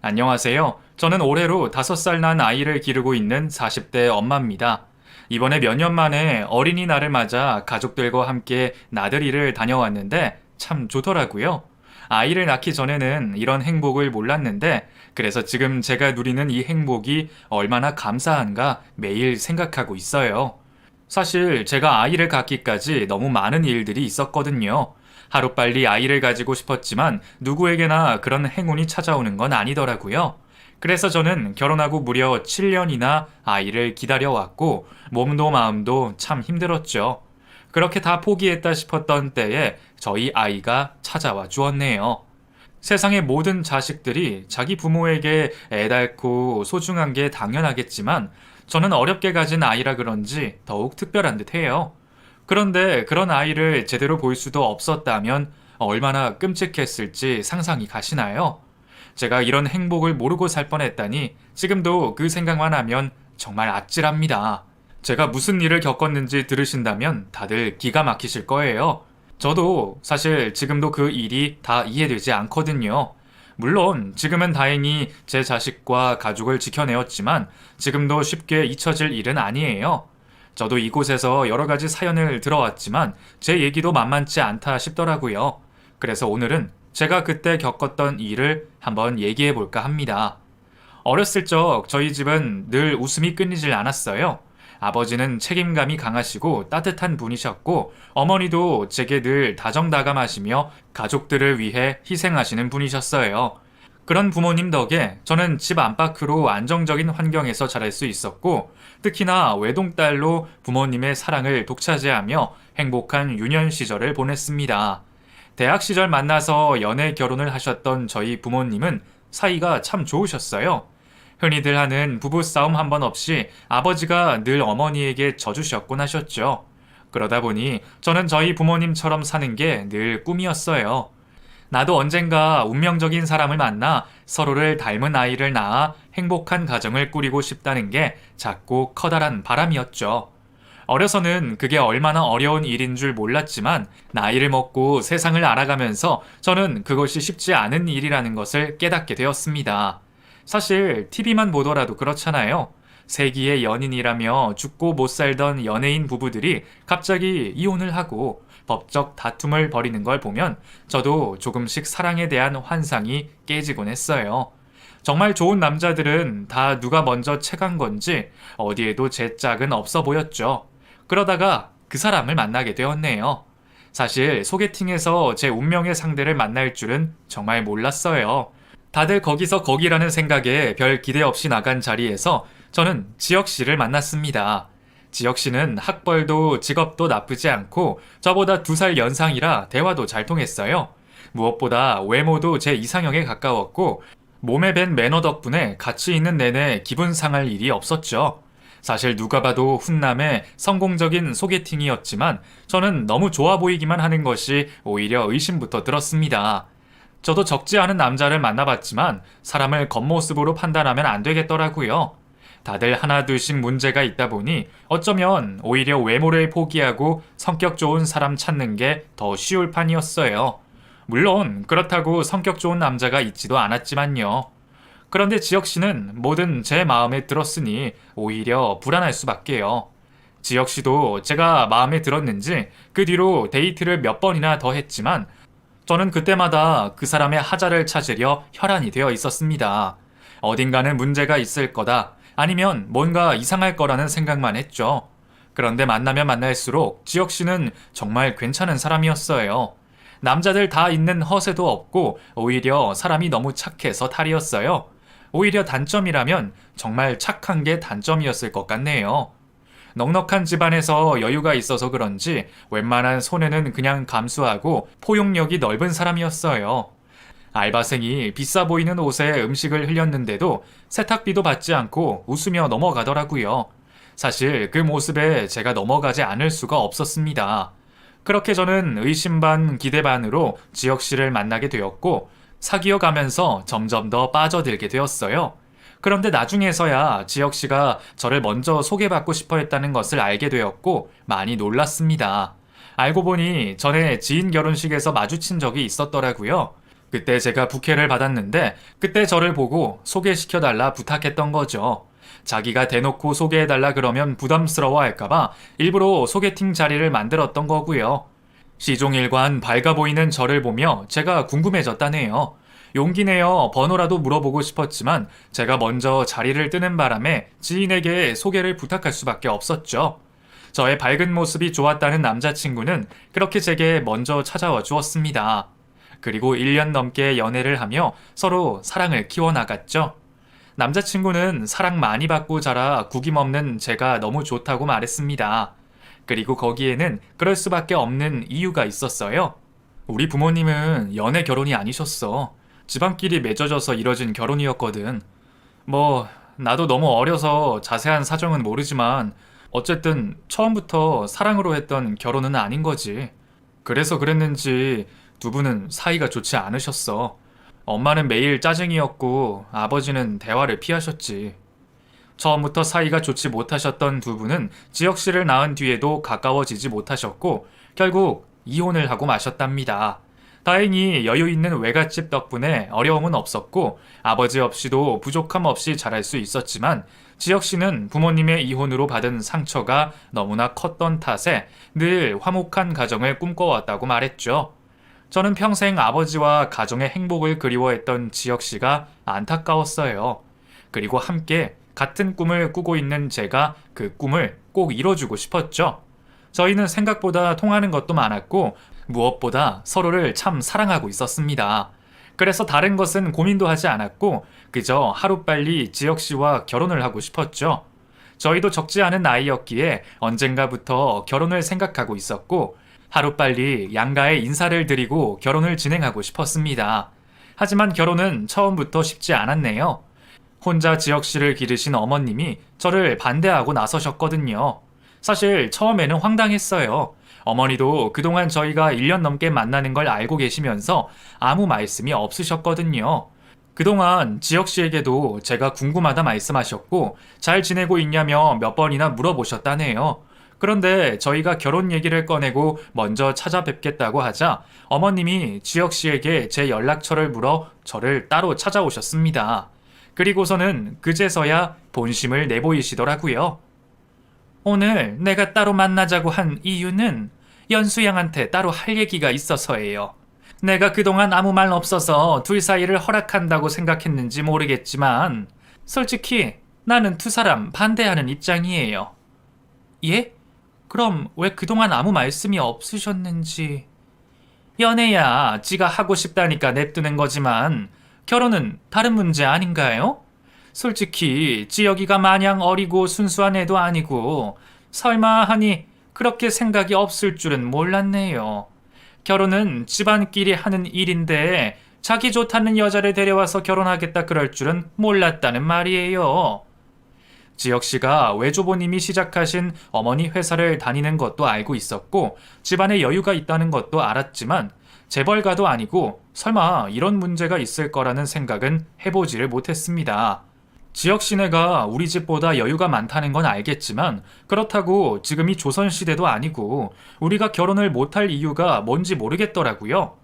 안녕하세요. 저는 올해로 5살 난 아이를 기르고 있는 40대 엄마입니다. 이번에 몇 년 만에 어린이날을 맞아 가족들과 함께 나들이를 다녀왔는데 참 좋더라고요. 아이를 낳기 전에는 이런 행복을 몰랐는데 그래서 지금 제가 누리는 이 행복이 얼마나 감사한가 매일 생각하고 있어요. 사실 제가 아이를 갖기까지 너무 많은 일들이 있었거든요. 하루빨리 아이를 가지고 싶었지만 누구에게나 그런 행운이 찾아오는 건 아니더라고요. 그래서 저는 결혼하고 무려 7년이나 아이를 기다려왔고 몸도 마음도 참 힘들었죠. 그렇게 다 포기했다 싶었던 때에 저희 아이가 찾아와 주었네요. 세상의 모든 자식들이 자기 부모에게 애달고 소중한 게 당연하겠지만 저는 어렵게 가진 아이라 그런지 더욱 특별한 듯 해요. 그런데 그런 아이를 제대로 볼 수도 없었다면 얼마나 끔찍했을지 상상이 가시나요? 제가 이런 행복을 모르고 살 뻔했다니 지금도 그 생각만 하면 정말 아찔합니다. 제가 무슨 일을 겪었는지 들으신다면 다들 기가 막히실 거예요. 저도 사실 지금도 그 일이 다 이해되지 않거든요. 물론 지금은 다행히 제 자식과 가족을 지켜내었지만 지금도 쉽게 잊혀질 일은 아니에요. 저도 이곳에서 여러 가지 사연을 들어왔지만 제 얘기도 만만치 않다 싶더라고요. 그래서 오늘은 제가 그때 겪었던 일을 한번 얘기해 볼까 합니다. 어렸을 적 저희 집은 늘 웃음이 끊이질 않았어요. 아버지는 책임감이 강하시고 따뜻한 분이셨고 어머니도 제게 늘 다정다감하시며 가족들을 위해 희생하시는 분이셨어요. 그런 부모님 덕에 저는 집 안팎으로 안정적인 환경에서 자랄 수 있었고 특히나 외동딸로 부모님의 사랑을 독차지하며 행복한 유년 시절을 보냈습니다. 대학 시절 만나서 연애 결혼을 하셨던 저희 부모님은 사이가 참 좋으셨어요. 흔히들 하는 부부싸움 한 번 없이 아버지가 늘 어머니에게 져주셨곤 하셨죠. 그러다 보니 저는 저희 부모님처럼 사는 게 늘 꿈이었어요. 나도 언젠가 운명적인 사람을 만나 서로를 닮은 아이를 낳아 행복한 가정을 꾸리고 싶다는 게 작고 커다란 바람이었죠. 어려서는 그게 얼마나 어려운 일인 줄 몰랐지만 나이를 먹고 세상을 알아가면서 저는 그것이 쉽지 않은 일이라는 것을 깨닫게 되었습니다. 사실 TV만 보더라도 그렇잖아요. 세기의 연인이라며 죽고 못 살던 연예인 부부들이 갑자기 이혼을 하고 법적 다툼을 벌이는 걸 보면 저도 조금씩 사랑에 대한 환상이 깨지곤 했어요. 정말 좋은 남자들은 다 누가 먼저 채간 건지 어디에도 제 짝은 없어 보였죠. 그러다가 그 사람을 만나게 되었네요. 사실 소개팅에서 제 운명의 상대를 만날 줄은 정말 몰랐어요. 다들 거기서 거기라는 생각에 별 기대 없이 나간 자리에서 저는 지혁 씨를 만났습니다. 지혁 씨는 학벌도 직업도 나쁘지 않고 저보다 2살 연상이라 대화도 잘 통했어요. 무엇보다 외모도 제 이상형에 가까웠고 몸에 밴 매너 덕분에 같이 있는 내내 기분 상할 일이 없었죠. 사실 누가 봐도 훈남의 성공적인 소개팅이었지만 저는 너무 좋아 보이기만 하는 것이 오히려 의심부터 들었습니다. 저도 적지 않은 남자를 만나봤지만 사람을 겉모습으로 판단하면 안 되겠더라고요. 다들 하나둘씩 문제가 있다 보니 어쩌면 오히려 외모를 포기하고 성격 좋은 사람 찾는 게 더 쉬울 판이었어요. 물론 그렇다고 성격 좋은 남자가 있지도 않았지만요. 그런데 지혁 씨는 뭐든 제 마음에 들었으니 오히려 불안할 수밖에요. 지혁 씨도 제가 마음에 들었는지 그 뒤로 데이트를 몇 번이나 더 했지만 저는 그때마다 그 사람의 하자를 찾으려 혈안이 되어 있었습니다. 어딘가는 문제가 있을 거다. 아니면 뭔가 이상할 거라는 생각만 했죠. 그런데 만나면 만날수록 지혁 씨는 정말 괜찮은 사람이었어요. 남자들 다 있는 허세도 없고 오히려 사람이 너무 착해서 탈이었어요. 오히려 단점이라면 정말 착한 게 단점이었을 것 같네요. 넉넉한 집안에서 여유가 있어서 그런지 웬만한 손해는 그냥 감수하고 포용력이 넓은 사람이었어요. 알바생이 비싸 보이는 옷에 음식을 흘렸는데도 세탁비도 받지 않고 웃으며 넘어가더라고요. 사실 그 모습에 제가 넘어가지 않을 수가 없었습니다. 그렇게 저는 의심 반 기대 반으로 지혁 씨를 만나게 되었고 사귀어 가면서 점점 더 빠져들게 되었어요. 그런데 나중에서야 지혁 씨가 저를 먼저 소개받고 싶어 했다는 것을 알게 되었고 많이 놀랐습니다. 알고 보니 전에 지인 결혼식에서 마주친 적이 있었더라고요. 그때 제가 부케를 받았는데 그때 저를 보고 소개시켜달라 부탁했던 거죠. 자기가 대놓고 소개해달라 그러면 부담스러워 할까봐 일부러 소개팅 자리를 만들었던 거고요. 시종일관 밝아 보이는 저를 보며 제가 궁금해졌다네요. 용기 내어 번호라도 물어보고 싶었지만 제가 먼저 자리를 뜨는 바람에 지인에게 소개를 부탁할 수밖에 없었죠. 저의 밝은 모습이 좋았다는 남자친구는 그렇게 제게 먼저 찾아와 주었습니다. 그리고 1년 넘게 연애를 하며 서로 사랑을 키워나갔죠. 남자친구는 사랑 많이 받고 자라 구김없는 제가 너무 좋다고 말했습니다. 그리고 거기에는 그럴 수밖에 없는 이유가 있었어요. 우리 부모님은 연애 결혼이 아니셨어. 집안끼리 맺어져서 이뤄진 결혼이었거든. 뭐, 나도 너무 어려서 자세한 사정은 모르지만 어쨌든 처음부터 사랑으로 했던 결혼은 아닌 거지. 그래서 그랬는지 두 분은 사이가 좋지 않으셨어. 엄마는 매일 짜증이었고 아버지는 대화를 피하셨지. 처음부터 사이가 좋지 못하셨던 두 분은 지혁 씨를 낳은 뒤에도 가까워지지 못하셨고 결국 이혼을 하고 마셨답니다. 다행히 여유 있는 외갓집 덕분에 어려움은 없었고 아버지 없이도 부족함 없이 자랄 수 있었지만 지혁 씨는 부모님의 이혼으로 받은 상처가 너무나 컸던 탓에 늘 화목한 가정을 꿈꿔왔다고 말했죠. 저는 평생 아버지와 가정의 행복을 그리워했던 지혁 씨가 안타까웠어요. 그리고 함께 같은 꿈을 꾸고 있는 제가 그 꿈을 꼭 이뤄주고 싶었죠. 저희는 생각보다 통하는 것도 많았고 무엇보다 서로를 참 사랑하고 있었습니다. 그래서 다른 것은 고민도 하지 않았고 그저 하루빨리 지혁 씨와 결혼을 하고 싶었죠. 저희도 적지 않은 나이였기에 언젠가부터 결혼을 생각하고 있었고 하루빨리 양가에 인사를 드리고 결혼을 진행하고 싶었습니다. 하지만 결혼은 처음부터 쉽지 않았네요. 혼자 지혁 씨를 기르신 어머님이 저를 반대하고 나서셨거든요. 사실 처음에는 황당했어요. 어머니도 그동안 저희가 1년 넘게 만나는 걸 알고 계시면서 아무 말씀이 없으셨거든요. 그동안 지혁 씨에게도 제가 궁금하다 말씀하셨고 잘 지내고 있냐며 몇 번이나 물어보셨다네요. 그런데 저희가 결혼 얘기를 꺼내고 먼저 찾아뵙겠다고 하자 어머님이 지혁 씨에게 제 연락처를 물어 저를 따로 찾아오셨습니다. 그리고서는 그제서야 본심을 내보이시더라고요. 오늘 내가 따로 만나자고 한 이유는 연수양한테 따로 할 얘기가 있어서예요. 내가 그동안 아무 말 없어서 둘 사이를 허락한다고 생각했는지 모르겠지만 솔직히 나는 두 사람 반대하는 입장이에요. 예? 그럼 왜 그동안 아무 말씀이 없으셨는지. 연애야 지가 하고 싶다니까 냅두는 거지만 결혼은 다른 문제 아닌가요? 솔직히 지혁이가 마냥 어리고 순수한 애도 아니고 설마 하니 그렇게 생각이 없을 줄은 몰랐네요. 결혼은 집안끼리 하는 일인데 자기 좋다는 여자를 데려와서 결혼하겠다 그럴 줄은 몰랐다는 말이에요. 지혁 씨가 외조부님이 시작하신 어머니 회사를 다니는 것도 알고 있었고 집안에 여유가 있다는 것도 알았지만 재벌가도 아니고 설마 이런 문제가 있을 거라는 생각은 해보지를 못했습니다. 지혁 씨네가 우리 집보다 여유가 많다는 건 알겠지만 그렇다고 지금이 조선시대도 아니고 우리가 결혼을 못할 이유가 뭔지 모르겠더라고요.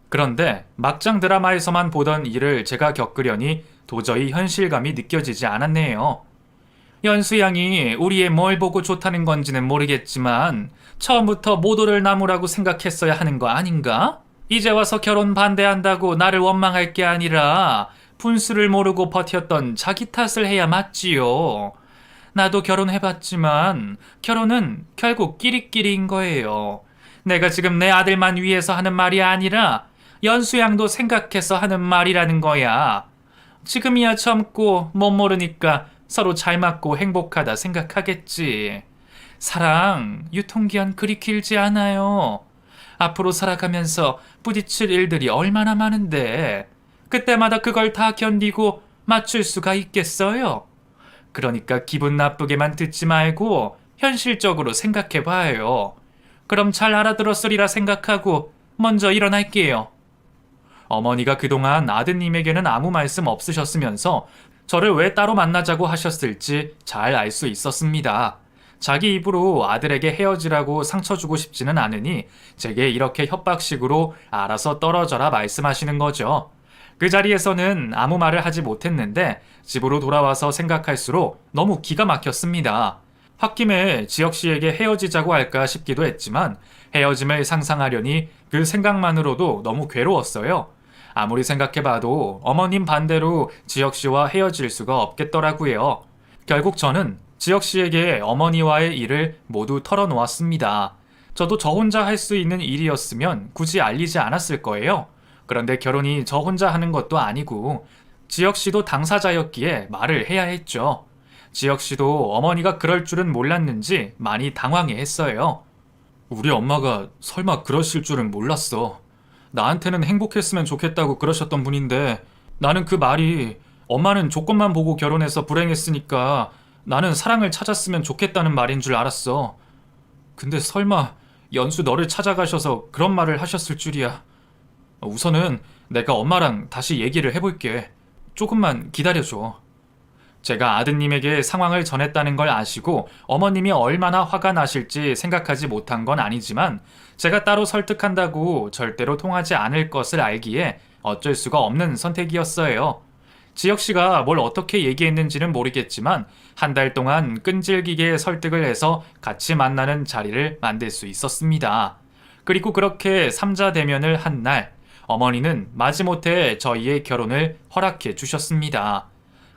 그런데 막장 드라마에서만 보던 일을 제가 겪으려니 도저히 현실감이 느껴지지 않았네요. 연수양이 우리의 뭘 보고 좋다는 건지는 모르겠지만 처음부터 모도를 나무라고 생각했어야 하는 거 아닌가? 이제 와서 결혼 반대한다고 나를 원망할 게 아니라 분수를 모르고 버텼던 자기 탓을 해야 맞지요. 나도 결혼해봤지만 결혼은 결국 끼리끼리인 거예요. 내가 지금 내 아들만 위해서 하는 말이 아니라 연수양도 생각해서 하는 말이라는 거야. 지금이야 젊고 못 모르니까 서로 잘 맞고 행복하다 생각하겠지. 사랑, 유통기한 그리 길지 않아요. 앞으로 살아가면서 부딪힐 일들이 얼마나 많은데 그때마다 그걸 다 견디고 맞출 수가 있겠어요? 그러니까 기분 나쁘게만 듣지 말고 현실적으로 생각해봐요. 그럼 잘 알아들었으리라 생각하고 먼저 일어날게요. 어머니가 그동안 아드님에게는 아무 말씀 없으셨으면서 저를 왜 따로 만나자고 하셨을지 잘 알 수 있었습니다. 자기 입으로 아들에게 헤어지라고 상처 주고 싶지는 않으니 제게 이렇게 협박식으로 알아서 떨어져라 말씀하시는 거죠. 그 자리에서는 아무 말을 하지 못했는데 집으로 돌아와서 생각할수록 너무 기가 막혔습니다. 홧김에 지혁 씨에게 헤어지자고 할까 싶기도 했지만 헤어짐을 상상하려니 그 생각만으로도 너무 괴로웠어요. 아무리 생각해봐도 어머님 반대로 지혁 씨와 헤어질 수가 없겠더라고요. 결국 저는 지혁 씨에게 어머니와의 일을 모두 털어놓았습니다. 저도 저 혼자 할 수 있는 일이었으면 굳이 알리지 않았을 거예요. 그런데 결혼이 저 혼자 하는 것도 아니고 지혁 씨도 당사자였기에 말을 해야 했죠. 지혁 씨도 어머니가 그럴 줄은 몰랐는지 많이 당황해했어요. 우리 엄마가 설마 그러실 줄은 몰랐어. 나한테는 행복했으면 좋겠다고 그러셨던 분인데 나는 그 말이 엄마는 조건만 보고 결혼해서 불행했으니까 나는 사랑을 찾았으면 좋겠다는 말인 줄 알았어. 근데 설마 연수 너를 찾아가셔서 그런 말을 하셨을 줄이야. 우선은 내가 엄마랑 다시 얘기를 해볼게. 조금만 기다려줘. 제가 아드님에게 상황을 전했다는 걸 아시고 어머님이 얼마나 화가 나실지 생각하지 못한 건 아니지만 제가 따로 설득한다고 절대로 통하지 않을 것을 알기에 어쩔 수가 없는 선택이었어요. 지혁 씨가 뭘 어떻게 얘기했는지는 모르겠지만 한 달 동안 끈질기게 설득을 해서 같이 만나는 자리를 만들 수 있었습니다. 그리고 그렇게 3자 대면을 한 날 어머니는 마지못해 저희의 결혼을 허락해 주셨습니다.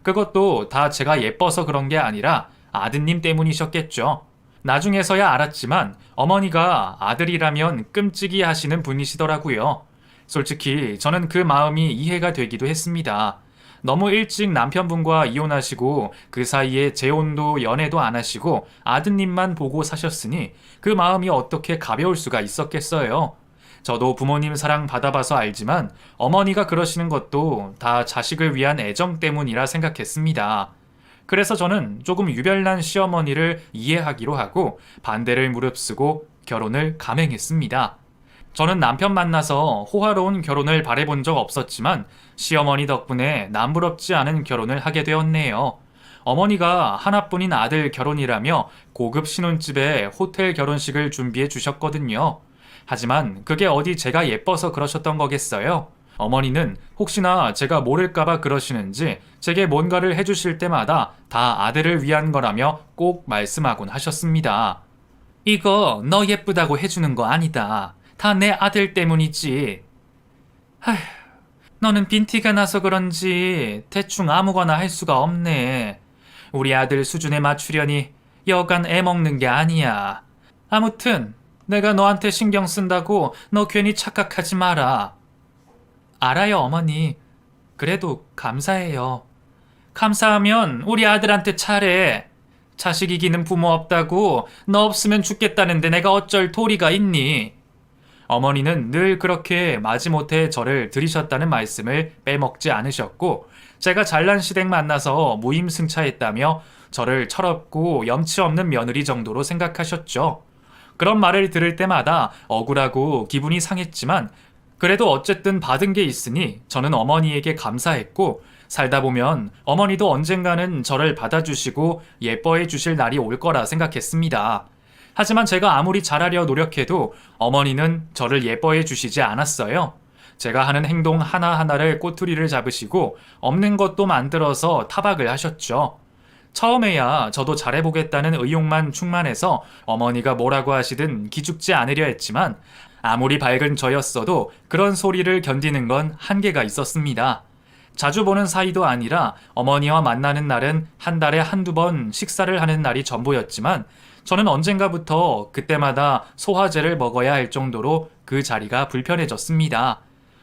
그것도 다 제가 예뻐서 그런 게 아니라 아드님 때문이셨겠죠. 나중에서야 알았지만 어머니가 아들이라면 끔찍이 하시는 분이시더라고요. 솔직히 저는 그 마음이 이해가 되기도 했습니다. 너무 일찍 남편분과 이혼하시고 그 사이에 재혼도 연애도 안 하시고 아드님만 보고 사셨으니 그 마음이 어떻게 가벼울 수가 있었겠어요. 저도 부모님 사랑 받아봐서 알지만 어머니가 그러시는 것도 다 자식을 위한 애정 때문이라 생각했습니다. 그래서 저는 조금 유별난 시어머니를 이해하기로 하고 반대를 무릅쓰고 결혼을 감행했습니다. 저는 남편 만나서 호화로운 결혼을 바라본 적 없었지만 시어머니 덕분에 남부럽지 않은 결혼을 하게 되었네요. 어머니가 하나뿐인 아들 결혼이라며 고급 신혼집에 호텔 결혼식을 준비해 주셨거든요. 하지만 그게 어디 제가 예뻐서 그러셨던 거겠어요? 어머니는 혹시나 제가 모를까봐 그러시는지 제게 뭔가를 해주실 때마다 다 아들을 위한 거라며 꼭 말씀하곤 하셨습니다. 이거 너 예쁘다고 해주는 거 아니다. 다 내 아들 때문이지. 아휴, 너는 빈티가 나서 그런지 대충 아무거나 할 수가 없네. 우리 아들 수준에 맞추려니 여간 애먹는 게 아니야. 아무튼 내가 너한테 신경 쓴다고 너 괜히 착각하지 마라. 알아요, 어머니. 그래도 감사해요. 감사하면 우리 아들한테 차례. 자식 이기는 부모 없다고 너 없으면 죽겠다는데 내가 어쩔 도리가 있니? 어머니는 늘 그렇게 마지못해 저를 들이셨다는 말씀을 빼먹지 않으셨고 제가 잘난 시댁 만나서 무임승차했다며 저를 철없고 염치 없는 며느리 정도로 생각하셨죠. 그런 말을 들을 때마다 억울하고 기분이 상했지만 그래도 어쨌든 받은 게 있으니 저는 어머니에게 감사했고 살다 보면 어머니도 언젠가는 저를 받아주시고 예뻐해 주실 날이 올 거라 생각했습니다. 하지만 제가 아무리 잘하려 노력해도 어머니는 저를 예뻐해 주시지 않았어요. 제가 하는 행동 하나하나를 꼬투리를 잡으시고 없는 것도 만들어서 타박을 하셨죠. 처음에야 저도 잘해보겠다는 의욕만 충만해서 어머니가 뭐라고 하시든 기죽지 않으려 했지만 아무리 밝은 저였어도 그런 소리를 견디는 건 한계가 있었습니다. 자주 보는 사이도 아니라 어머니와 만나는 날은 한 달에 한두 번 식사를 하는 날이 전부였지만 저는 언젠가부터 그때마다 소화제를 먹어야 할 정도로 그 자리가 불편해졌습니다.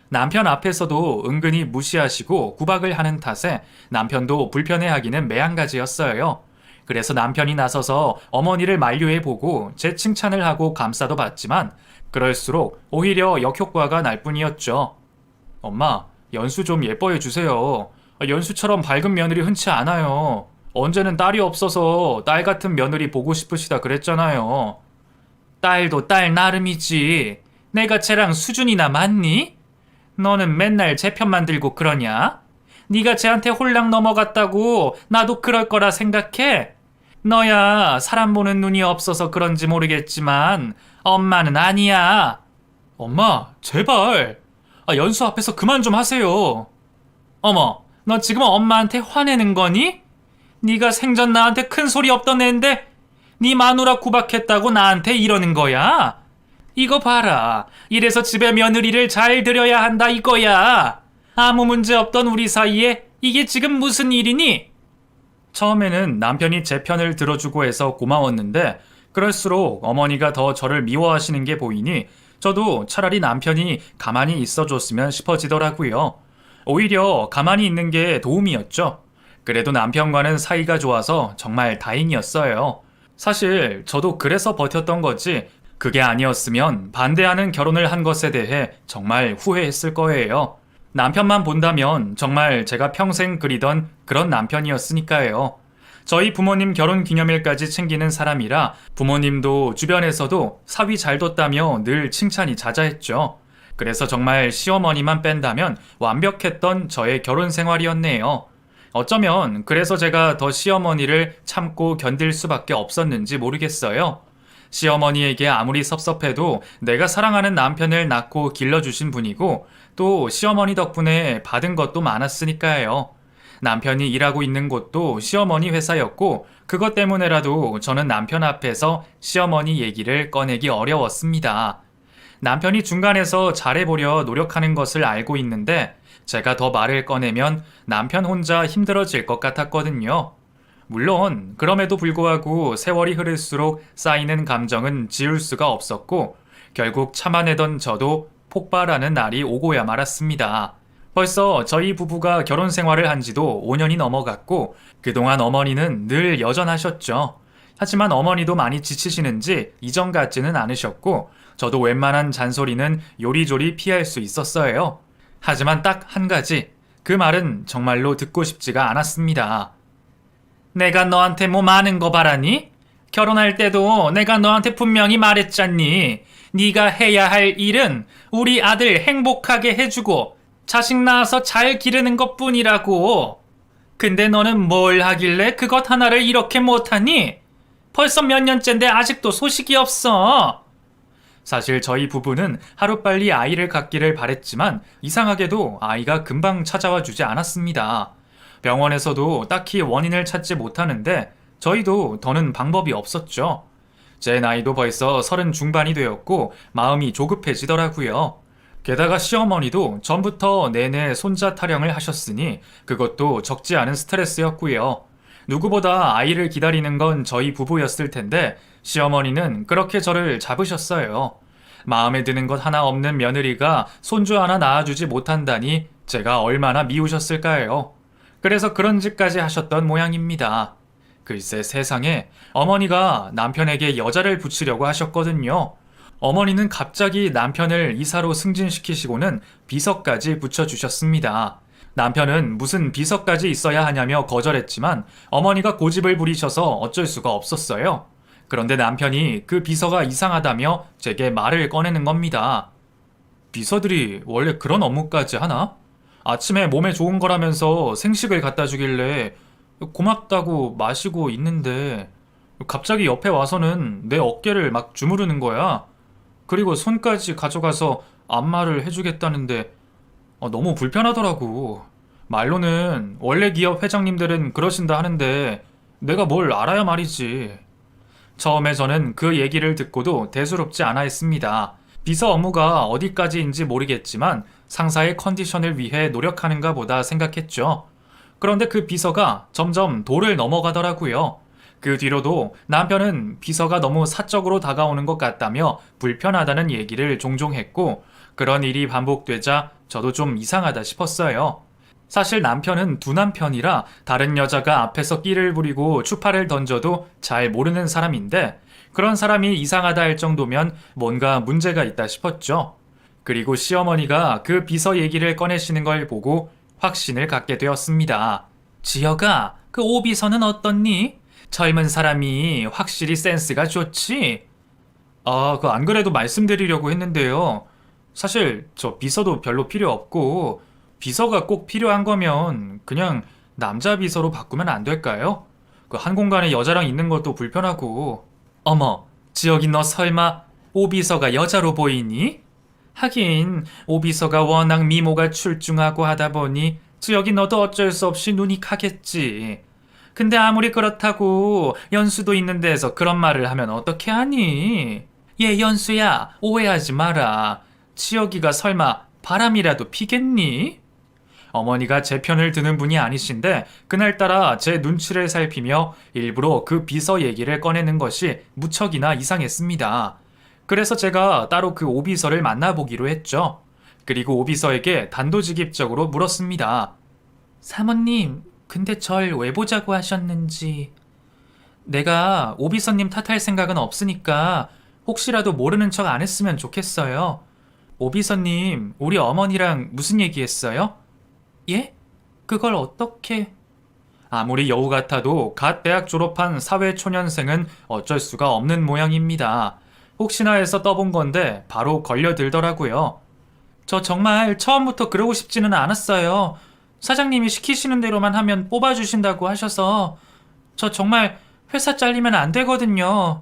남편 앞에서도 은근히 무시하시고 구박을 하는 탓에 남편도 불편해하기는 매한가지였어요. 그래서 남편이 나서서 어머니를 만류해보고 제 칭찬을 하고 감싸도 봤지만 그럴수록 오히려 역효과가 날 뿐이었죠. 엄마, 연수 좀 예뻐해 주세요. 연수처럼 밝은 며느리 흔치 않아요. 언제는 딸이 없어서 딸 같은 며느리 보고 싶으시다 그랬잖아요. 딸도 딸 나름이지. 내가 쟤랑 수준이나 맞니? 너는 맨날 제 편만 들고 그러냐? 네가 쟤한테 홀랑 넘어갔다고 나도 그럴 거라 생각해? 너야 사람 보는 눈이 없어서 그런지 모르겠지만 엄마는 아니야. 엄마, 제발. 연수 앞에서 그만 좀 하세요. 어머, 너 지금 엄마한테 화내는 거니? 네가 생전 나한테 큰 소리 없던 애인데 네 마누라 구박했다고 나한테 이러는 거야? 이거 봐라. 이래서 집에 며느리를 잘 들여야 한다 이거야. 아무 문제 없던 우리 사이에 이게 지금 무슨 일이니? 처음에는 남편이 제 편을 들어주고 해서 고마웠는데 그럴수록 어머니가 더 저를 미워하시는 게 보이니 저도 차라리 남편이 가만히 있어줬으면 싶어지더라고요. 오히려 가만히 있는 게 도움이었죠. 그래도 남편과는 사이가 좋아서 정말 다행이었어요. 사실 저도 그래서 버텼던 거지 그게 아니었으면 반대하는 결혼을 한 것에 대해 정말 후회했을 거예요. 남편만 본다면 정말 제가 평생 그리던 그런 남편이었으니까요. 저희 부모님 결혼 기념일까지 챙기는 사람이라 부모님도 주변에서도 사위 잘 뒀다며 늘 칭찬이 자자했죠. 그래서 정말 시어머니만 뺀다면 완벽했던 저의 결혼 생활이었네요. 어쩌면 그래서 제가 더 시어머니를 참고 견딜 수밖에 없었는지 모르겠어요. 시어머니에게 아무리 섭섭해도 내가 사랑하는 남편을 낳고 길러주신 분이고 또 시어머니 덕분에 받은 것도 많았으니까요. 남편이 일하고 있는 곳도 시어머니 회사였고 그것 때문에라도 저는 남편 앞에서 시어머니 얘기를 꺼내기 어려웠습니다. 남편이 중간에서 잘해보려 노력하는 것을 알고 있는데 제가 더 말을 꺼내면 남편 혼자 힘들어질 것 같았거든요. 물론 그럼에도 불구하고 세월이 흐를수록 쌓이는 감정은 지울 수가 없었고 결국 참아내던 저도 폭발하는 날이 오고야 말았습니다. 벌써 저희 부부가 결혼 생활을 한 지도 5년이 넘어갔고 그동안 어머니는 늘 여전하셨죠. 하지만 어머니도 많이 지치시는지 이전 같지는 않으셨고 저도 웬만한 잔소리는 요리조리 피할 수 있었어요. 하지만 딱 한 가지, 그 말은 정말로 듣고 싶지가 않았습니다. 내가 너한테 뭐 많은 거 바라니? 결혼할 때도 내가 너한테 분명히 말했잖니. 네가 해야 할 일은 우리 아들 행복하게 해주고 자식 낳아서 잘 기르는 것뿐이라고. 근데 너는 뭘 하길래 그것 하나를 이렇게 못하니? 벌써 몇 년째인데 아직도 소식이 없어. 사실 저희 부부는 하루빨리 아이를 갖기를 바랬지만 이상하게도 아이가 금방 찾아와 주지 않았습니다. 병원에서도 딱히 원인을 찾지 못하는데 저희도 더는 방법이 없었죠. 제 나이도 벌써 30 중반이 되었고 마음이 조급해지더라고요. 게다가 시어머니도 전부터 내내 손자 타령을 하셨으니 그것도 적지 않은 스트레스였고요. 누구보다 아이를 기다리는 건 저희 부부였을 텐데 시어머니는 그렇게 저를 잡으셨어요. 마음에 드는 것 하나 없는 며느리가 손주 하나 낳아주지 못한다니 제가 얼마나 미우셨을까요? 그래서 그런 짓까지 하셨던 모양입니다. 글쎄 세상에 어머니가 남편에게 여자를 붙이려고 하셨거든요. 어머니는 갑자기 남편을 이사로 승진시키시고는 비서까지 붙여주셨습니다. 남편은 무슨 비서까지 있어야 하냐며 거절했지만 어머니가 고집을 부리셔서 어쩔 수가 없었어요. 그런데 남편이 그 비서가 이상하다며 제게 말을 꺼내는 겁니다. 비서들이 원래 그런 업무까지 하나? 아침에 몸에 좋은 거라면서 생식을 갖다 주길래 고맙다고 마시고 있는데 갑자기 옆에 와서는 내 어깨를 막 주무르는 거야. 그리고 손까지 가져가서 안마를 해주겠다는데 너무 불편하더라고. 말로는 원래 기업 회장님들은 그러신다 하는데 내가 뭘 알아야 말이지. 처음에 저는 그 얘기를 듣고도 대수롭지 않아 했습니다. 비서 업무가 어디까지인지 모르겠지만 상사의 컨디션을 위해 노력하는가 보다 생각했죠. 그런데 그 비서가 점점 도를 넘어가더라고요. 그 뒤로도 남편은 비서가 너무 사적으로 다가오는 것 같다며 불편하다는 얘기를 종종 했고 그런 일이 반복되자 저도 좀 이상하다 싶었어요. 사실 남편은 두 남편이라 다른 여자가 앞에서 끼를 부리고 추파를 던져도 잘 모르는 사람인데 그런 사람이 이상하다 할 정도면 뭔가 문제가 있다 싶었죠. 그리고 시어머니가 그 비서 얘기를 꺼내시는 걸 보고 확신을 갖게 되었습니다. 지혁아, 그 오비서는 어떻니? 젊은 사람이 확실히 센스가 좋지? 그 안 그래도 말씀드리려고 했는데요. 사실 저 비서도 별로 필요 없고 비서가 꼭 필요한 거면 그냥 남자 비서로 바꾸면 안 될까요? 그 한 공간에 여자랑 있는 것도 불편하고. 어머, 지혁이 너 설마 오비서가 여자로 보이니? 하긴 오비서가 워낙 미모가 출중하고 하다 보니 지혁이 너도 어쩔 수 없이 눈이 가겠지. 근데 아무리 그렇다고 연수도 있는 데서 그런 말을 하면 어떻게 하니? 얘 연수야, 오해하지 마라. 지혁이가 설마 바람이라도 피겠니? 어머니가 제 편을 드는 분이 아니신데 그날따라 제 눈치를 살피며 일부러 그 비서 얘기를 꺼내는 것이 무척이나 이상했습니다. 그래서 제가 따로 그 오비서를 만나보기로 했죠. 그리고 오비서에게 단도직입적으로 물었습니다. 사모님, 근데 절 왜 보자고 하셨는지. 내가 오비서님 탓할 생각은 없으니까 혹시라도 모르는 척 안 했으면 좋겠어요. 오비서님, 우리 어머니랑 무슨 얘기했어요? 예? 그걸 어떻게... 아무리 여우 같아도 갓 대학 졸업한 사회초년생은 어쩔 수가 없는 모양입니다. 혹시나 해서 떠본 건데 바로 걸려들더라고요. 저 정말 처음부터 그러고 싶지는 않았어요. 사장님이 시키시는 대로만 하면 뽑아주신다고 하셔서 저 정말 회사 잘리면 안 되거든요.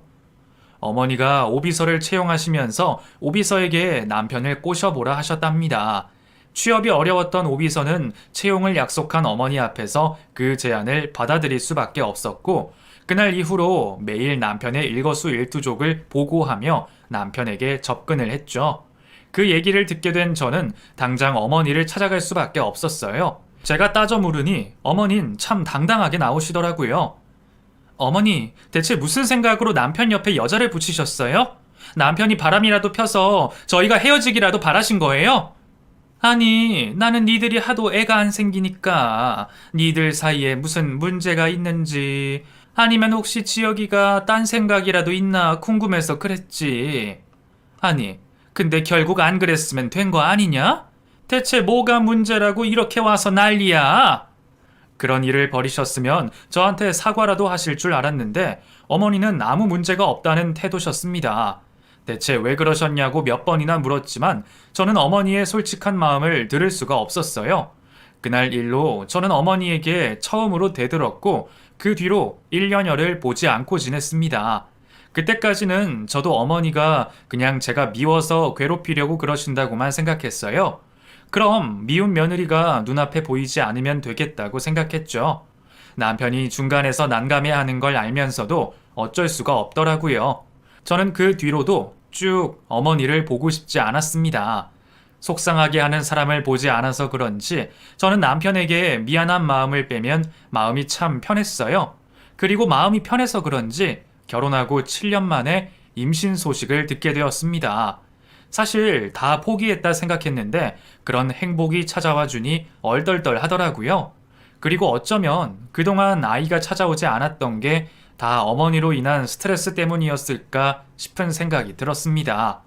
어머니가 오비서를 채용하시면서 오비서에게 남편을 꼬셔보라 하셨답니다. 취업이 어려웠던 오비서는 채용을 약속한 어머니 앞에서 그 제안을 받아들일 수밖에 없었고 그날 이후로 매일 남편의 일거수일투족을 보고하며 남편에게 접근을 했죠. 그 얘기를 듣게 된 저는 당장 어머니를 찾아갈 수밖에 없었어요. 제가 따져 물으니 어머닌 참 당당하게 나오시더라고요. 어머니, 대체 무슨 생각으로 남편 옆에 여자를 붙이셨어요? 남편이 바람이라도 펴서 저희가 헤어지기라도 바라신 거예요? 아니, 나는 니들이 하도 애가 안 생기니까 니들 사이에 무슨 문제가 있는지 아니면 혹시 지혁이가 딴 생각이라도 있나 궁금해서 그랬지. 아니, 근데 결국 안 그랬으면 된 거 아니냐? 대체 뭐가 문제라고 이렇게 와서 난리야? 그런 일을 벌이셨으면 저한테 사과라도 하실 줄 알았는데 어머니는 아무 문제가 없다는 태도셨습니다. 대체 왜 그러셨냐고 몇 번이나 물었지만 저는 어머니의 솔직한 마음을 들을 수가 없었어요. 그날 일로 저는 어머니에게 처음으로 대들었고 그 뒤로 1년여를 보지 않고 지냈습니다. 그때까지는 저도 어머니가 그냥 제가 미워서 괴롭히려고 그러신다고만 생각했어요. 그럼 미운 며느리가 눈앞에 보이지 않으면 되겠다고 생각했죠. 남편이 중간에서 난감해하는 걸 알면서도 어쩔 수가 없더라고요. 저는 그 뒤로도 쭉 어머니를 보고 싶지 않았습니다. 속상하게 하는 사람을 보지 않아서 그런지 저는 남편에게 미안한 마음을 빼면 마음이 참 편했어요. 그리고 마음이 편해서 그런지 결혼하고 7년 만에 임신 소식을 듣게 되었습니다. 사실 다 포기했다 생각했는데 그런 행복이 찾아와 주니 얼떨떨 하더라고요. 그리고 어쩌면 그동안 아이가 찾아오지 않았던 게 다 어머니로 인한 스트레스 때문이었을까 싶은 생각이 들었습니다.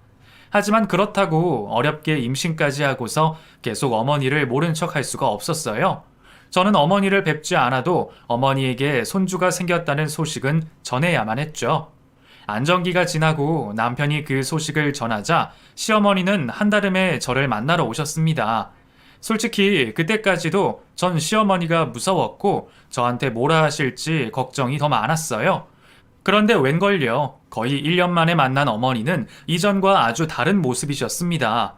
하지만 그렇다고 어렵게 임신까지 하고서 계속 어머니를 모른 척 할 수가 없었어요. 저는 어머니를 뵙지 않아도 어머니에게 손주가 생겼다는 소식은 전해야만 했죠. 안정기가 지나고 남편이 그 소식을 전하자 시어머니는 한달음에 저를 만나러 오셨습니다. 솔직히 그때까지도 전 시어머니가 무서웠고 저한테 뭐라 하실지 걱정이 더 많았어요. 그런데 웬걸요. 거의 1년 만에 만난 어머니는 이전과 아주 다른 모습이셨습니다.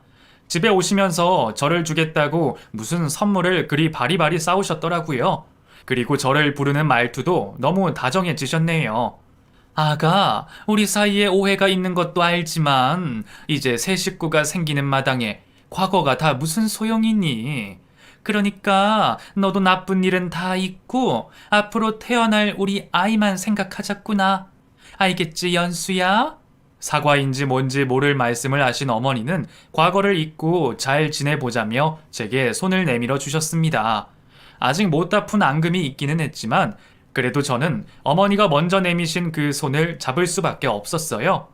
집에 오시면서 저를 주겠다고 무슨 선물을 그리 바리바리 싸우셨더라고요. 그리고 저를 부르는 말투도 너무 다정해지셨네요. 아가, 우리 사이에 오해가 있는 것도 알지만 이제 새 식구가 생기는 마당에 과거가 다 무슨 소용이니? 그러니까 너도 나쁜 일은 다 잊고 앞으로 태어날 우리 아이만 생각하자꾸나. 알겠지, 연수야? 사과인지 뭔지 모를 말씀을 하신 어머니는 과거를 잊고 잘 지내보자며 제게 손을 내밀어 주셨습니다. 아직 못 다 푼 앙금이 있기는 했지만 그래도 저는 어머니가 먼저 내미신 그 손을 잡을 수밖에 없었어요.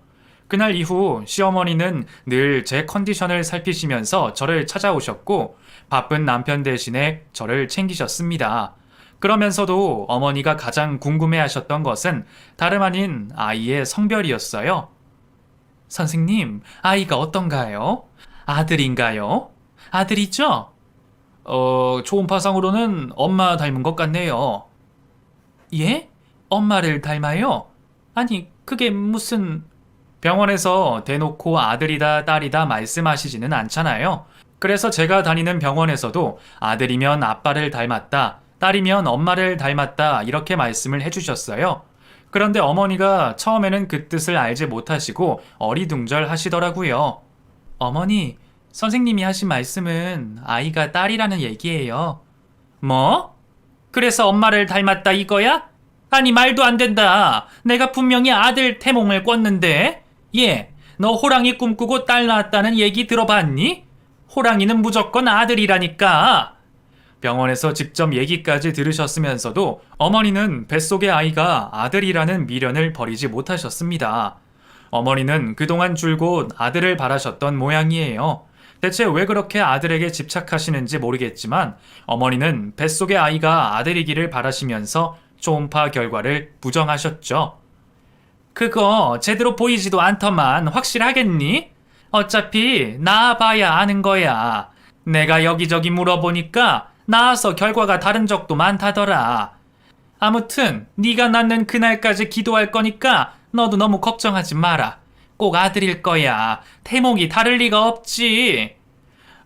그날 이후 시어머니는 늘 제 컨디션을 살피시면서 저를 찾아오셨고 바쁜 남편 대신에 저를 챙기셨습니다. 그러면서도 어머니가 가장 궁금해하셨던 것은 다름 아닌 아이의 성별이었어요. 선생님, 아이가 어떤가요? 아들인가요? 아들이죠? 초음파상으로는 엄마 닮은 것 같네요. 예? 엄마를 닮아요? 아니, 그게 무슨... 병원에서 대놓고 아들이다 딸이다 말씀하시지는 않잖아요. 그래서 제가 다니는 병원에서도 아들이면 아빠를 닮았다, 딸이면 엄마를 닮았다 이렇게 말씀을 해주셨어요. 그런데 어머니가 처음에는 그 뜻을 알지 못하시고 어리둥절 하시더라고요. 어머니, 선생님이 하신 말씀은 아이가 딸이라는 얘기예요. 뭐? 그래서 엄마를 닮았다 이거야? 아니, 말도 안 된다. 내가 분명히 아들 태몽을 꿨는데. 예, 너 호랑이 꿈꾸고 딸 낳았다는 얘기 들어봤니? 호랑이는 무조건 아들이라니까. 병원에서 직접 얘기까지 들으셨으면서도 어머니는 뱃속의 아이가 아들이라는 미련을 버리지 못하셨습니다. 어머니는 그동안 줄곧 아들을 바라셨던 모양이에요. 대체 왜 그렇게 아들에게 집착하시는지 모르겠지만 어머니는 뱃속의 아이가 아들이기를 바라시면서 초음파 결과를 부정하셨죠. 그거 제대로 보이지도 않더만 확실하겠니? 어차피 낳아봐야 아는 거야. 내가 여기저기 물어보니까 낳아서 결과가 다른 적도 많다더라. 아무튼 네가 낳는 그날까지 기도할 거니까 너도 너무 걱정하지 마라. 꼭 아들일 거야. 태몽이 다를 리가 없지.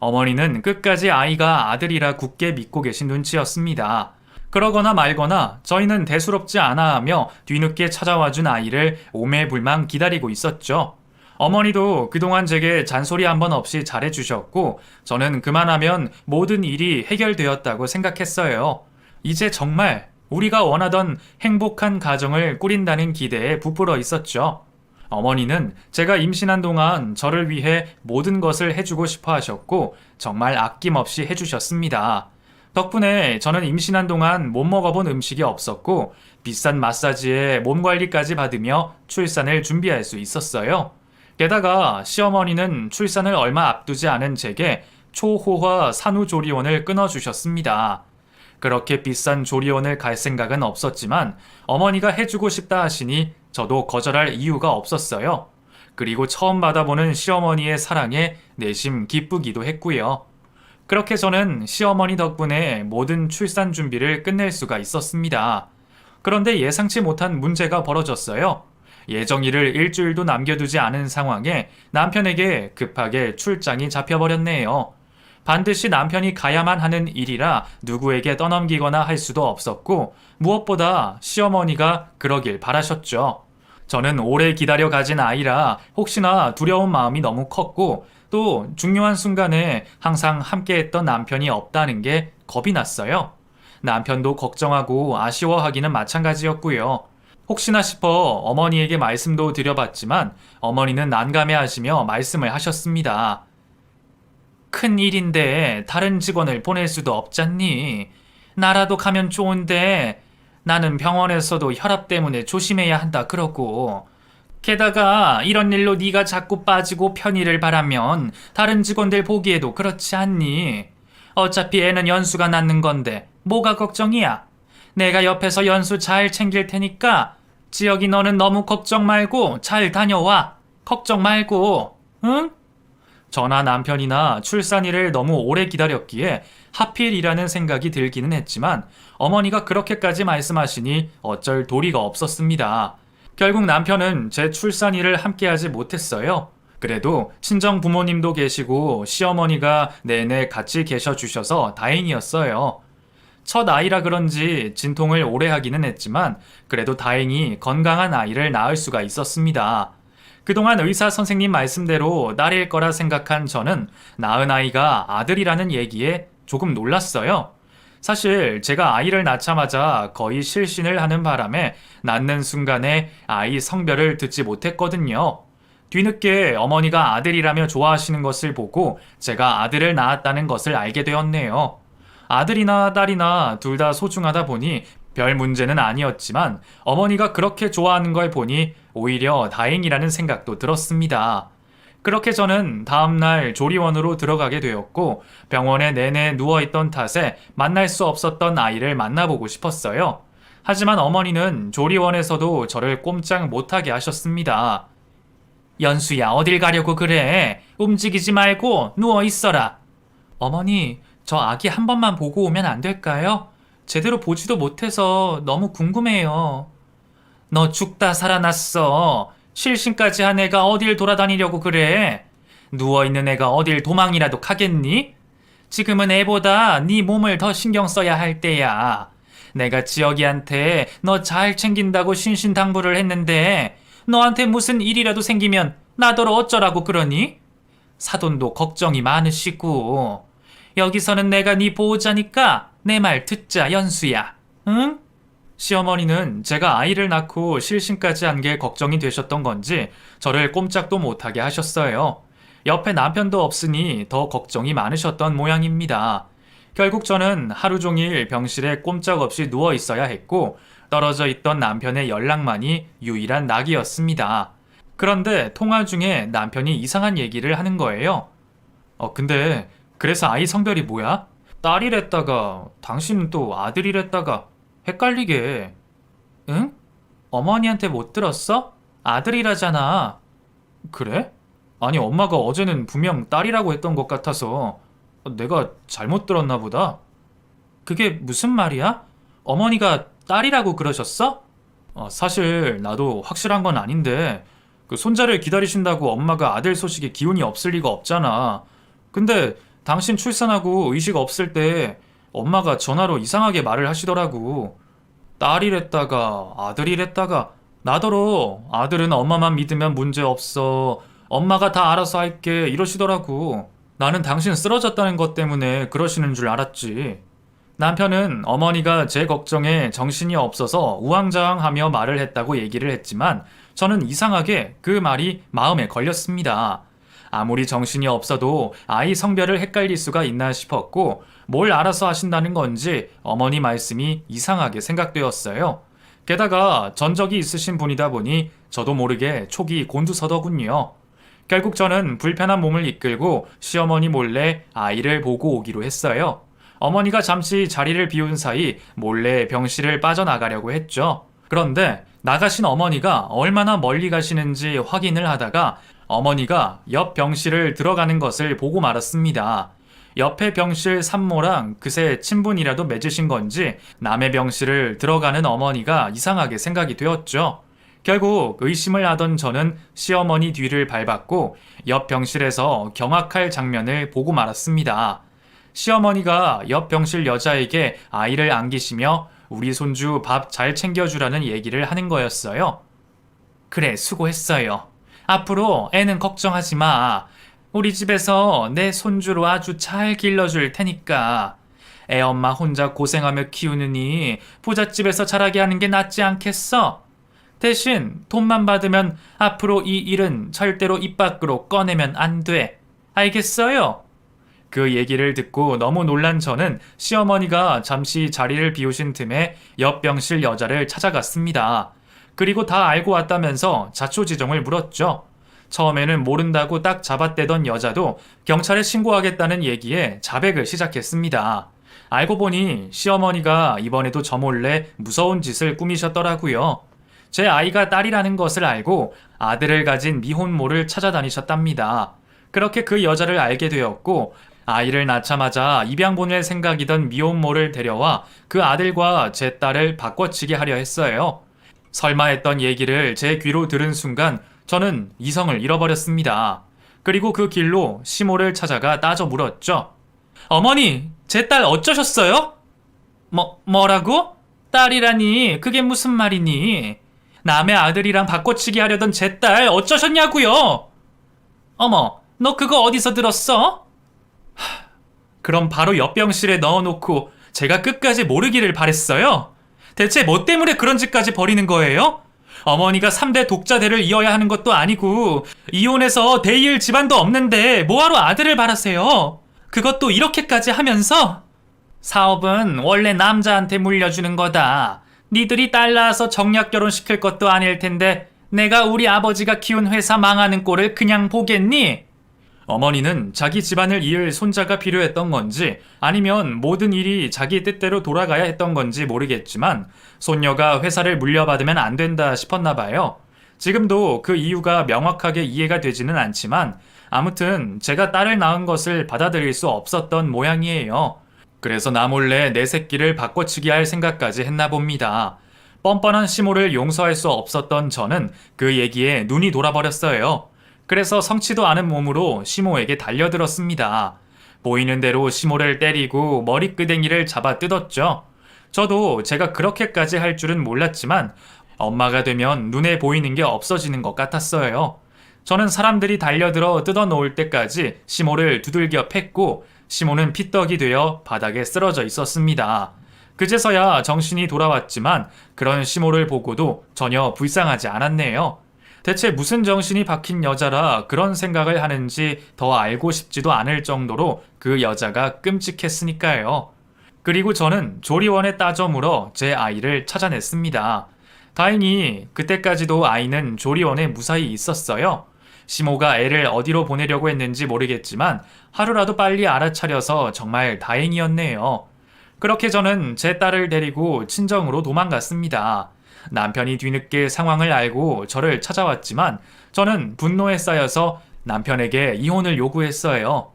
어머니는 끝까지 아이가 아들이라 굳게 믿고 계신 눈치였습니다. 그러거나 말거나 저희는 대수롭지 않아 하며 뒤늦게 찾아와준 아이를 오매불망 기다리고 있었죠. 어머니도 그동안 제게 잔소리 한 번 없이 잘해주셨고 저는 그만하면 모든 일이 해결되었다고 생각했어요. 이제 정말 우리가 원하던 행복한 가정을 꾸린다는 기대에 부풀어 있었죠. 어머니는 제가 임신한 동안 저를 위해 모든 것을 해주고 싶어 하셨고 정말 아낌없이 해주셨습니다. 덕분에 저는 임신한 동안 못 먹어본 음식이 없었고 비싼 마사지에 몸 관리까지 받으며 출산을 준비할 수 있었어요. 게다가 시어머니는 출산을 얼마 앞두지 않은 제게 초호화 산후조리원을 끊어주셨습니다. 그렇게 비싼 조리원을 갈 생각은 없었지만 어머니가 해주고 싶다 하시니 저도 거절할 이유가 없었어요. 그리고 처음 받아보는 시어머니의 사랑에 내심 기쁘기도 했고요. 그렇게 저는 시어머니 덕분에 모든 출산 준비를 끝낼 수가 있었습니다. 그런데 예상치 못한 문제가 벌어졌어요. 예정일을 일주일도 남겨두지 않은 상황에 남편에게 급하게 출장이 잡혀버렸네요. 반드시 남편이 가야만 하는 일이라 누구에게 떠넘기거나 할 수도 없었고 무엇보다 시어머니가 그러길 바라셨죠. 저는 오래 기다려 가진 아이라 혹시나 두려운 마음이 너무 컸고 또 중요한 순간에 항상 함께했던 남편이 없다는 게 겁이 났어요. 남편도 걱정하고 아쉬워하기는 마찬가지였고요. 혹시나 싶어 어머니에게 말씀도 드려봤지만 어머니는 난감해하시며 말씀을 하셨습니다. 큰 일인데 다른 직원을 보낼 수도 없잖니. 나라도 가면 좋은데 나는 병원에서도 혈압 때문에 조심해야 한다 그러고 게다가 이런 일로 네가 자꾸 빠지고 편의를 바라면 다른 직원들 보기에도 그렇지 않니? 어차피 애는 연수가 낳는 건데 뭐가 걱정이야? 내가 옆에서 연수 잘 챙길 테니까 지혁이 너는 너무 걱정 말고 잘 다녀와. 걱정 말고, 응? 저나 남편이나 출산일을 너무 오래 기다렸기에 하필이라는 생각이 들기는 했지만 어머니가 그렇게까지 말씀하시니 어쩔 도리가 없었습니다. 결국 남편은 제 출산일을 함께하지 못했어요. 그래도 친정 부모님도 계시고 시어머니가 내내 같이 계셔 주셔서 다행이었어요. 첫 아이라 그런지 진통을 오래 하기는 했지만 그래도 다행히 건강한 아이를 낳을 수가 있었습니다. 그동안 의사 선생님 말씀대로 딸일 거라 생각한 저는 낳은 아이가 아들이라는 얘기에 조금 놀랐어요. 사실 제가 아이를 낳자마자 거의 실신을 하는 바람에 낳는 순간에 아이 성별을 듣지 못했거든요. 뒤늦게 어머니가 아들이라며 좋아하시는 것을 보고 제가 아들을 낳았다는 것을 알게 되었네요. 아들이나 딸이나 둘 다 소중하다 보니 별 문제는 아니었지만 어머니가 그렇게 좋아하는 걸 보니 오히려 다행이라는 생각도 들었습니다. 그렇게 저는 다음날 조리원으로 들어가게 되었고 병원에 내내 누워있던 탓에 만날 수 없었던 아이를 만나보고 싶었어요. 하지만 어머니는 조리원에서도 저를 꼼짝 못하게 하셨습니다. 연수야, 어딜 가려고 그래? 움직이지 말고 누워있어라. 어머니, 저 아기 한 번만 보고 오면 안 될까요? 제대로 보지도 못해서 너무 궁금해요. 너 죽다 살아났어. 실신까지 한 애가 어딜 돌아다니려고 그래? 누워있는 애가 어딜 도망이라도 가겠니? 지금은 애보다 네 몸을 더 신경 써야 할 때야. 내가 지혁이한테 너 잘 챙긴다고 신신당부를 했는데 너한테 무슨 일이라도 생기면 나더러 어쩌라고 그러니? 사돈도 걱정이 많으시고. 여기서는 내가 네 보호자니까 내 말 듣자, 연수야. 응? 시어머니는 제가 아이를 낳고 실신까지 한 게 걱정이 되셨던 건지 저를 꼼짝도 못하게 하셨어요. 옆에 남편도 없으니 더 걱정이 많으셨던 모양입니다. 결국 저는 하루 종일 병실에 꼼짝없이 누워 있어야 했고 떨어져 있던 남편의 연락만이 유일한 낙이었습니다. 그런데 통화 중에 남편이 이상한 얘기를 하는 거예요. 근데 그래서 아이 성별이 뭐야? 딸이랬다가 당신은 또 아들이랬다가 헷갈리게. 응? 어머니한테 못 들었어? 아들이라잖아. 그래? 아니 엄마가 어제는 분명 딸이라고 했던 것 같아서 내가 잘못 들었나 보다. 그게 무슨 말이야? 어머니가 딸이라고 그러셨어? 사실 나도 확실한 건 아닌데 그 손자를 기다리신다고 엄마가 아들 소식에 기운이 없을 리가 없잖아. 근데 당신 출산하고 의식 없을 때 엄마가 전화로 이상하게 말을 하시더라고. 딸이랬다가 아들이랬다가 나더러 아들은 엄마만 믿으면 문제 없어. 엄마가 다 알아서 할게 이러시더라고. 나는 당신 쓰러졌다는 것 때문에 그러시는 줄 알았지. 남편은 어머니가 제 걱정에 정신이 없어서 우왕좌왕하며 말을 했다고 얘기를 했지만 저는 이상하게 그 말이 마음에 걸렸습니다. 아무리 정신이 없어도 아이 성별을 헷갈릴 수가 있나 싶었고 뭘 알아서 하신다는 건지 어머니 말씀이 이상하게 생각되었어요. 게다가 전적이 있으신 분이다 보니 저도 모르게 촉이 곤두서더군요. 결국 저는 불편한 몸을 이끌고 시어머니 몰래 아이를 보고 오기로 했어요. 어머니가 잠시 자리를 비운 사이 몰래 병실을 빠져나가려고 했죠. 그런데 나가신 어머니가 얼마나 멀리 가시는지 확인을 하다가 어머니가 옆 병실을 들어가는 것을 보고 말았습니다. 옆에 병실 산모랑 그새 친분이라도 맺으신 건지 남의 병실을 들어가는 어머니가 이상하게 생각이 되었죠. 결국 의심을 하던 저는 시어머니 뒤를 밟았고 옆 병실에서 경악할 장면을 보고 말았습니다. 시어머니가 옆 병실 여자에게 아이를 안기시며 우리 손주 밥 잘 챙겨주라는 얘기를 하는 거였어요. 그래, 수고했어요. 앞으로 애는 걱정하지 마. 우리 집에서 내 손주로 아주 잘 길러줄 테니까. 애 엄마 혼자 고생하며 키우느니 부잣집에서 자라게 하는 게 낫지 않겠어? 대신 돈만 받으면 앞으로 이 일은 절대로 입 밖으로 꺼내면 안 돼. 알겠어요? 그 얘기를 듣고 너무 놀란 저는 시어머니가 잠시 자리를 비우신 틈에 옆 병실 여자를 찾아갔습니다. 그리고 다 알고 왔다면서 자초지종을 물었죠. 처음에는 모른다고 딱 잡아떼던 여자도 경찰에 신고하겠다는 얘기에 자백을 시작했습니다. 알고 보니 시어머니가 이번에도 저 몰래 무서운 짓을 꾸미셨더라고요. 제 아이가 딸이라는 것을 알고 아들을 가진 미혼모를 찾아다니셨답니다. 그렇게 그 여자를 알게 되었고 아이를 낳자마자 입양 보낼 생각이던 미혼모를 데려와 그 아들과 제 딸을 바꿔치기 하려 했어요. 설마 했던 얘기를 제 귀로 들은 순간 저는 이성을 잃어버렸습니다. 그리고 그 길로 시모를 찾아가 따져 물었죠. 어머니, 제 딸 어쩌셨어요? 뭐라고? 딸이라니 그게 무슨 말이니? 남의 아들이랑 바꿔치기 하려던 제 딸 어쩌셨냐고요? 어머, 너 그거 어디서 들었어? 그럼 바로 옆 병실에 넣어놓고 제가 끝까지 모르기를 바랬어요? 대체 뭐 때문에 그런 짓까지 벌이는 거예요? 어머니가 3대 독자대를 이어야 하는 것도 아니고 이혼해서 대이을 집안도 없는데 뭐하러 아들을 바라세요? 그것도 이렇게까지 하면서? 사업은 원래 남자한테 물려주는 거다. 니들이 딸 낳아서 정략 결혼시킬 것도 아닐 텐데 내가 우리 아버지가 키운 회사 망하는 꼴을 그냥 보겠니? 어머니는 자기 집안을 이을 손자가 필요했던 건지 아니면 모든 일이 자기 뜻대로 돌아가야 했던 건지 모르겠지만 손녀가 회사를 물려받으면 안 된다 싶었나 봐요. 지금도 그 이유가 명확하게 이해가 되지는 않지만 아무튼 제가 딸을 낳은 것을 받아들일 수 없었던 모양이에요. 그래서 나 몰래 내 새끼를 바꿔치기 할 생각까지 했나 봅니다. 뻔뻔한 시모를 용서할 수 없었던 저는 그 얘기에 눈이 돌아버렸어요. 그래서 성치도 않은 몸으로 시모에게 달려들었습니다. 보이는 대로 시모를 때리고 머리끄댕이를 잡아 뜯었죠. 저도 제가 그렇게까지 할 줄은 몰랐지만 엄마가 되면 눈에 보이는 게 없어지는 것 같았어요. 저는 사람들이 달려들어 뜯어놓을 때까지 시모를 두들겨 팼고 시모는 피떡이 되어 바닥에 쓰러져 있었습니다. 그제서야 정신이 돌아왔지만 그런 시모를 보고도 전혀 불쌍하지 않았네요. 대체 무슨 정신이 박힌 여자라 그런 생각을 하는지 더 알고 싶지도 않을 정도로 그 여자가 끔찍했으니까요. 그리고 저는 조리원에 따져 물어 제 아이를 찾아냈습니다. 다행히 그때까지도 아이는 조리원에 무사히 있었어요. 시모가 애를 어디로 보내려고 했는지 모르겠지만 하루라도 빨리 알아차려서 정말 다행이었네요. 그렇게 저는 제 딸을 데리고 친정으로 도망갔습니다. 남편이 뒤늦게 상황을 알고 저를 찾아왔지만 저는 분노에 쌓여서 남편에게 이혼을 요구했어요.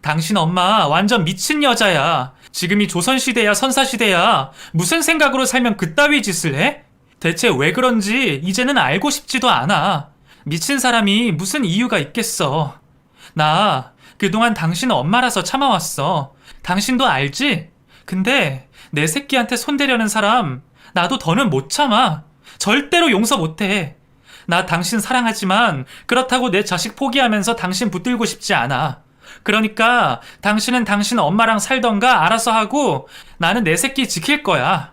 당신 엄마 완전 미친 여자야. 지금이 조선시대야 선사시대야. 무슨 생각으로 살면 그따위 짓을 해? 대체 왜 그런지 이제는 알고 싶지도 않아. 미친 사람이 무슨 이유가 있겠어. 나 그동안 당신 엄마라서 참아왔어. 당신도 알지? 근데 내 새끼한테 손대려는 사람 나도 더는 못 참아. 절대로 용서 못해. 나 당신 사랑하지만 그렇다고 내 자식 포기하면서 당신 붙들고 싶지 않아. 그러니까 당신은 당신 엄마랑 살던가 알아서 하고 나는 내 새끼 지킬 거야.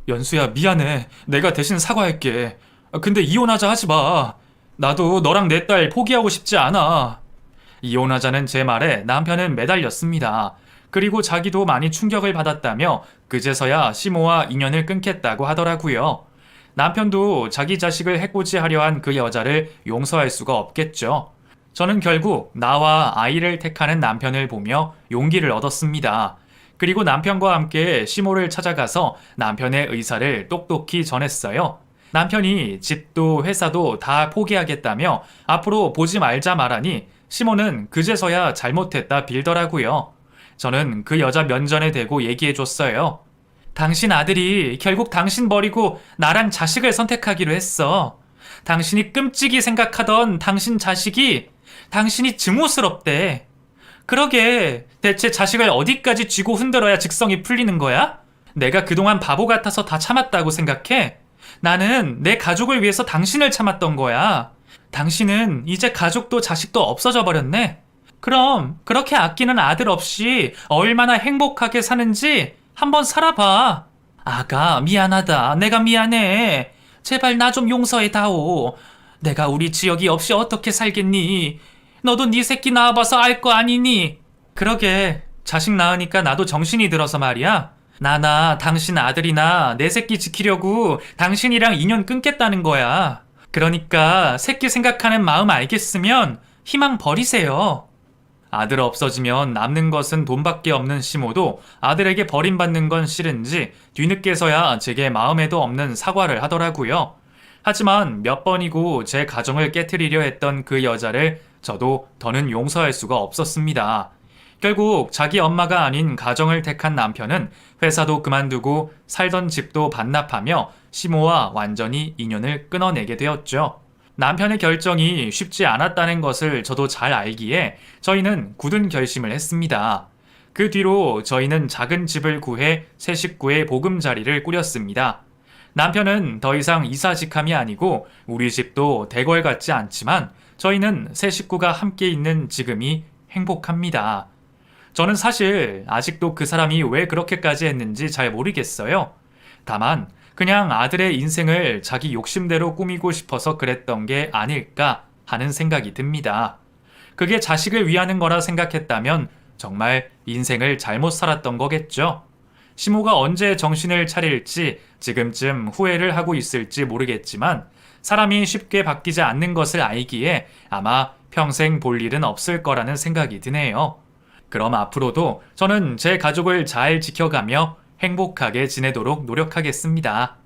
연수야 미안해. 내가 대신 사과할게. 근데 이혼하자 하지 마. 나도 너랑 내 딸 포기하고 싶지 않아. 이혼하자는 제 말에 남편은 매달렸습니다. 그리고 자기도 많이 충격을 받았다며 그제서야 시모와 인연을 끊겠다고 하더라고요. 남편도 자기 자식을 해코지하려 한 그 여자를 용서할 수가 없겠죠. 저는 결국 나와 아이를 택하는 남편을 보며 용기를 얻었습니다. 그리고 남편과 함께 시모를 찾아가서 남편의 의사를 똑똑히 전했어요. 남편이 집도 회사도 다 포기하겠다며 앞으로 보지 말자 말하니 시모는 그제서야 잘못했다 빌더라고요. 저는 그 여자 면전에 대고 얘기해줬어요. 당신 아들이 결국 당신 버리고 나랑 자식을 선택하기로 했어. 당신이 끔찍이 생각하던 당신 자식이 당신이 증오스럽대. 그러게 대체 자식을 어디까지 쥐고 흔들어야 직성이 풀리는 거야? 내가 그동안 바보 같아서 다 참았다고 생각해? 나는 내 가족을 위해서 당신을 참았던 거야. 당신은 이제 가족도 자식도 없어져 버렸네. 그럼 그렇게 아끼는 아들 없이 얼마나 행복하게 사는지 한번 살아봐. 아가 미안하다. 내가 미안해. 제발 나 좀 용서해다오. 내가 우리 지역이 없이 어떻게 살겠니? 너도 네 새끼 낳아봐서 알 거 아니니? 그러게 자식 낳으니까 나도 정신이 들어서 말이야. 나나 당신 아들이나 내 새끼 지키려고 당신이랑 인연 끊겠다는 거야. 그러니까 새끼 생각하는 마음 알겠으면 희망 버리세요. 아들 없어지면 남는 것은 돈밖에 없는 시모도 아들에게 버림받는 건 싫은지 뒤늦게서야 제게 마음에도 없는 사과를 하더라고요. 하지만 몇 번이고 제 가정을 깨트리려 했던 그 여자를 저도 더는 용서할 수가 없었습니다. 결국 자기 엄마가 아닌 가정을 택한 남편은 회사도 그만두고 살던 집도 반납하며 시모와 완전히 인연을 끊어내게 되었죠. 남편의 결정이 쉽지 않았다는 것을 저도 잘 알기에 저희는 굳은 결심을 했습니다. 그 뒤로 저희는 작은 집을 구해 세 식구의 보금자리를 꾸렸습니다. 남편은 더 이상 이사직함이 아니고 우리 집도 대궐 같지 않지만 저희는 세 식구가 함께 있는 지금이 행복합니다. 저는 사실 아직도 그 사람이 왜 그렇게까지 했는지 잘 모르겠어요. 다만 그냥 아들의 인생을 자기 욕심대로 꾸미고 싶어서 그랬던 게 아닐까 하는 생각이 듭니다. 그게 자식을 위하는 거라 생각했다면 정말 인생을 잘못 살았던 거겠죠. 시모가 언제 정신을 차릴지 지금쯤 후회를 하고 있을지 모르겠지만 사람이 쉽게 바뀌지 않는 것을 알기에 아마 평생 볼 일은 없을 거라는 생각이 드네요. 그럼 앞으로도 저는 제 가족을 잘 지켜가며 행복하게 지내도록 노력하겠습니다.